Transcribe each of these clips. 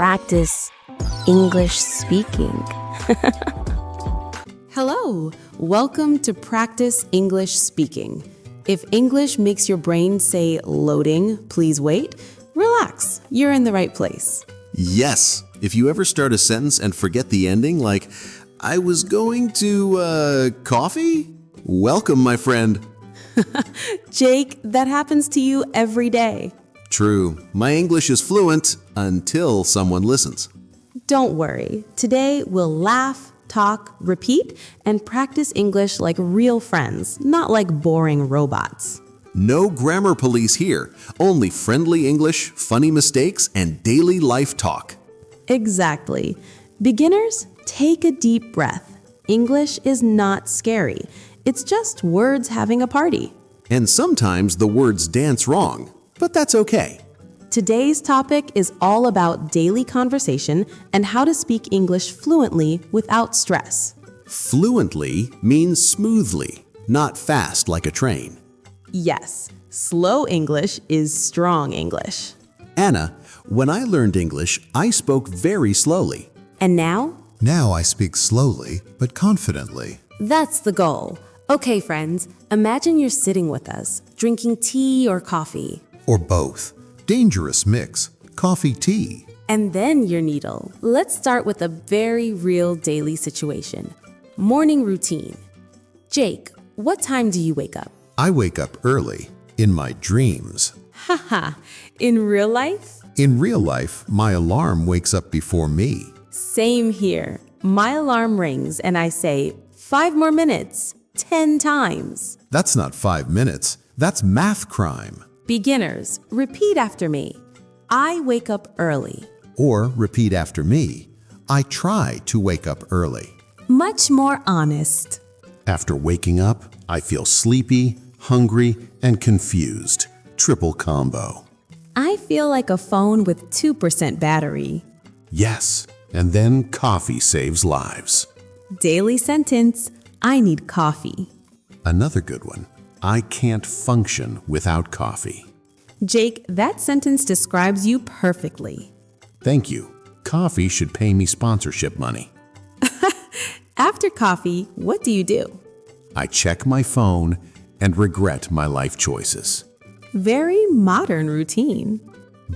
practice English speaking. Hello, welcome to Practice English Speaking. If English makes your brain say loading, please wait. Relax, you're in the right place. Yes, if you ever start a sentence and forget the ending, like, I was going to, coffee? Welcome, my friend. Jake, that happens to you every day. True, my English is fluent until someone listens. Don't worry, today we'll laugh, talk, repeat, and practice English like real friends, not like boring robots. No grammar police here, only friendly English, funny mistakes, and daily life talk. Exactly. Beginners, take a deep breath. English is not scary. It's just words having a party. And sometimes the words dance wrong, but that's okay. Today's topic is all about daily conversation and how to speak English fluently without stress. Fluently means smoothly, not fast like a train. Yes, slow English is strong English. Anna, when I learned English, I spoke very slowly. And now? Now I speak slowly, but confidently. That's the goal. Okay, friends, imagine you're sitting with us, drinking tea or coffee. Or both. Dangerous mix. Coffee, tea. And then your needle. Let's start with a very real daily situation. Morning routine. Jake, what time do you wake up? I wake up early. In my dreams. Haha, in real life? In real life, my alarm wakes up before me. Same here. My alarm rings and I say, 5 more minutes, 10 times. That's not 5 minutes. That's math crime. Beginners, repeat after me. I wake up early. Or repeat after me. I try to wake up early. Much more honest. After waking up, I feel sleepy, hungry, and confused. Triple combo. I feel like a phone with 2% battery. Yes, and then coffee saves lives. Daily sentence, I need coffee. Another good one. I can't function without coffee. Jake, that sentence describes you perfectly. Thank you. Coffee should pay me sponsorship money. After coffee, what do you do? I check my phone and regret my life choices. Very modern routine.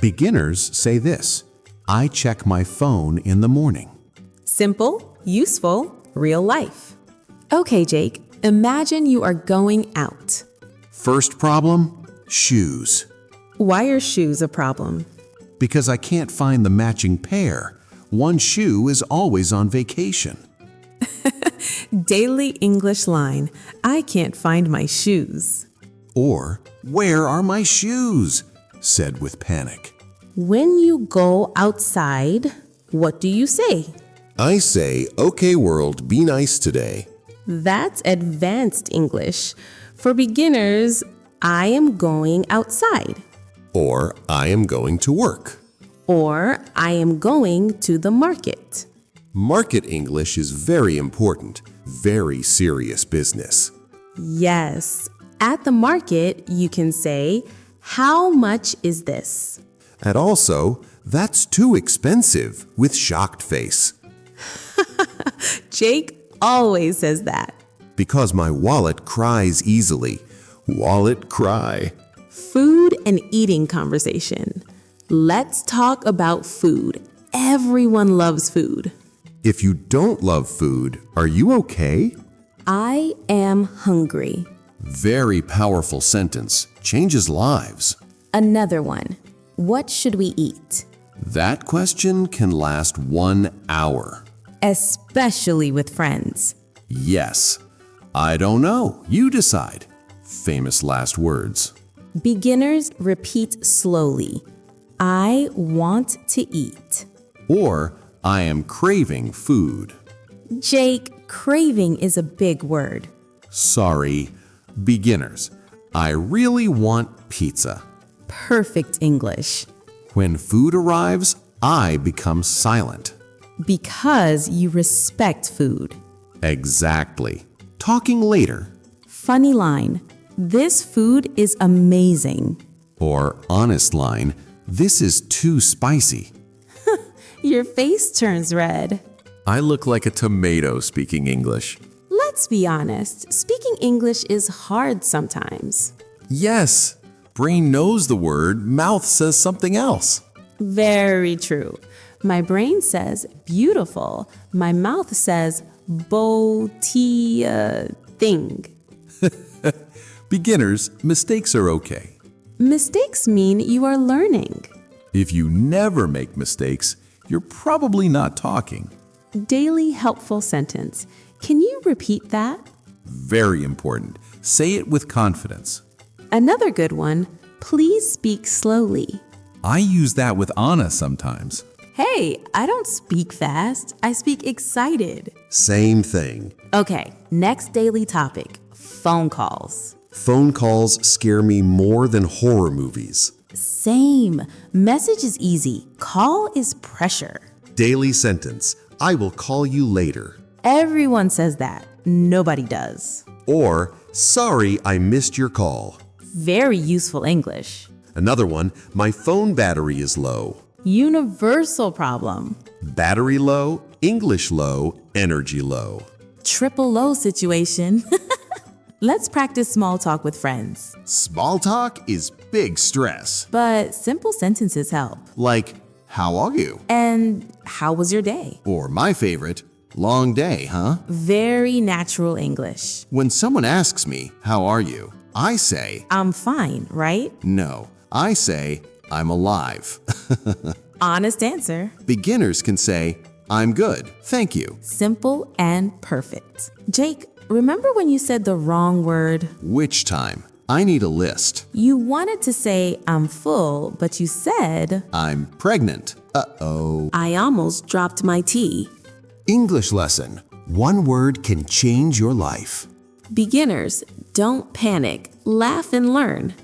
Beginners say this. I check my phone in the morning. Simple, useful, real life. Okay, Jake, imagine you are going out. First problem, shoes. Why are shoes a problem? Because I can't find the matching pair. One shoe is always on vacation. Daily English line, I can't find my shoes. Or, where are my shoes? Said with panic. When you go outside, what do you say? I say, okay world, be nice today. That's advanced English. For beginners, I am going outside. Or, I am going to work. Or, I am going to the market. Market English is very important, very serious business. Yes, at the market, you can say, how much is this? And also, that's too expensive with shocked face. Jake always says that. Because my wallet cries easily. Wallet cry. Food and eating conversation. Let's talk about food. Everyone loves food. If you don't love food, are you okay? I am hungry. Very powerful sentence. Changes lives. Another one. What should we eat? That question can last 1 hour. Especially with friends. Yes. I don't know. You decide. Famous last words. Beginners repeat slowly. I want to eat. Or, I am craving food. Jake, craving is a big word. Sorry. Beginners. I really want pizza. Perfect English. When food arrives, I become silent. Because you respect food. Exactly. Talking later. Funny line. This food is amazing. Or honest line, this is too spicy. Your face turns red. I look like a tomato speaking English. Let's be honest, speaking English is hard sometimes. Yes, brain knows the word, mouth says something else. Very true. My brain says beautiful. My mouth says thing. Beginners, mistakes are okay. Mistakes mean you are learning. If you never make mistakes, you're probably not talking. Daily helpful sentence. Can you repeat that? Very important. Say it with confidence. Another good one. Please speak slowly. I use that with Anna sometimes. Hey, I don't speak fast. I speak excited. Same thing. Okay, next daily topic. Phone calls. Phone calls scare me more than horror movies. Same. Message is easy. Call is pressure. Daily sentence. I will call you later. Everyone says that. Nobody does. Or, sorry, I missed your call. Very useful English. Another one, my phone battery is low. Universal problem. Battery low, English low, energy low. Triple low situation. Let's practice small talk with friends. Small talk is big stress. But simple sentences help. Like, how are you? And how was your day? Or my favorite, long day, huh? Very natural English. When someone asks me, how are you? I say, I'm fine, right? no. I say, I'm alive. Honest answer. Beginners can say, I'm good, thank you. Simple and perfect. Jake, remember when you said the wrong word? Which time? I need a list. You wanted to say, I'm full, but you said, I'm pregnant. Uh-oh. I almost dropped my tea. English lesson. One word can change your life. Beginners, don't panic. Laugh and learn.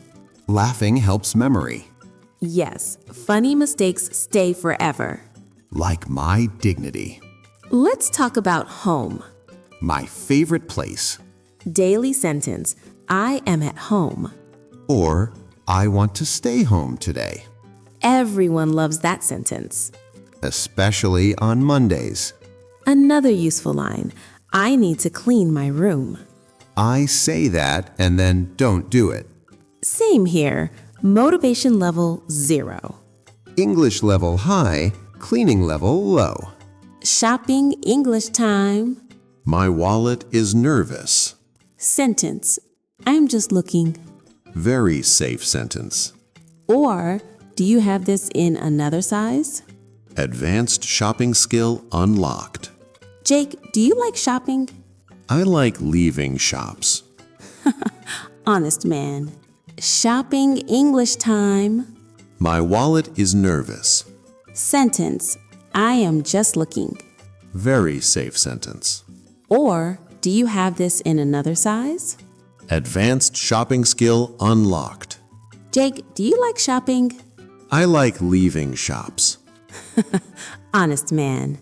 Laughing helps memory. Yes, funny mistakes stay forever. Like my dignity. Let's talk about home. My favorite place. Daily sentence, I am at home. Or, I want to stay home today. Everyone loves that sentence. Especially on Mondays. Another useful line, I need to clean my room. I say that and then don't do it. Same here, motivation level 0. English level high, cleaning level low. Shopping English time. My wallet is nervous. Sentence, I'm just looking. Very safe sentence. Or, do you have this in another size? Advanced shopping skill unlocked. Jake, do you like shopping? I like leaving shops. Honest man. Shopping English time. My wallet is nervous. Sentence, I am just looking. Very safe sentence. Or, do you have this in another size? Advanced shopping skill unlocked. Jake, do you like shopping? I like leaving shops. Honest man.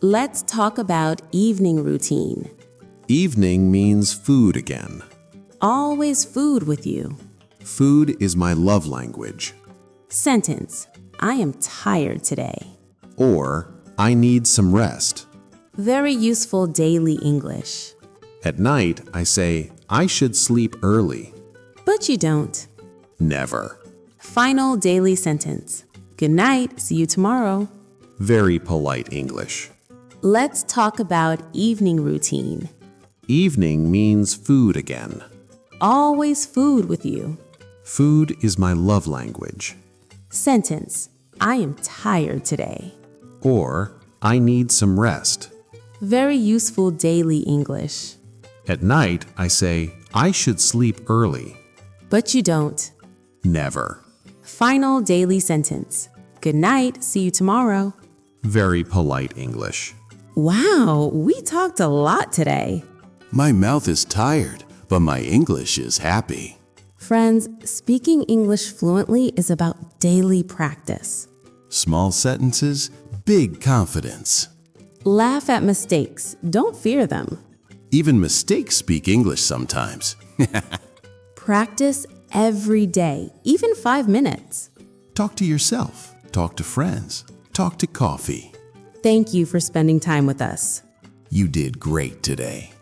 Let's talk about evening routine. Evening means food again. Always food with you. Food is my love language. Sentence, I am tired today. Or, I need some rest. Very useful daily English. At night, I say, I should sleep early. But you don't. Never. Final daily sentence. Good night, see you tomorrow. Very polite English. Let's talk about evening routine. Evening means food again. Always food with you. Food is my love language. Sentence, I am tired today. Or, I need some rest. Very useful daily English. At night, I say, I should sleep early. But you don't. Never. Final daily sentence. Good night, see you tomorrow. Very polite English. Wow, we talked a lot today. My mouth is tired, but my English is happy. Friends, speaking English fluently is about daily practice. Small sentences, big confidence. Laugh at mistakes. Don't fear them. Even mistakes speak English sometimes. Practice every day, even 5 minutes. Talk to yourself. Talk to friends. Talk to coffee. thank you for spending time with us. You did great today.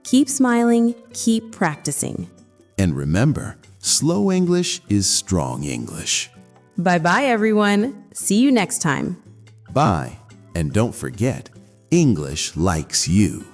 Keep smiling, keep practicing. And remember, slow English is strong English. Bye-bye, everyone. See you next time. Bye, and don't forget, English likes you.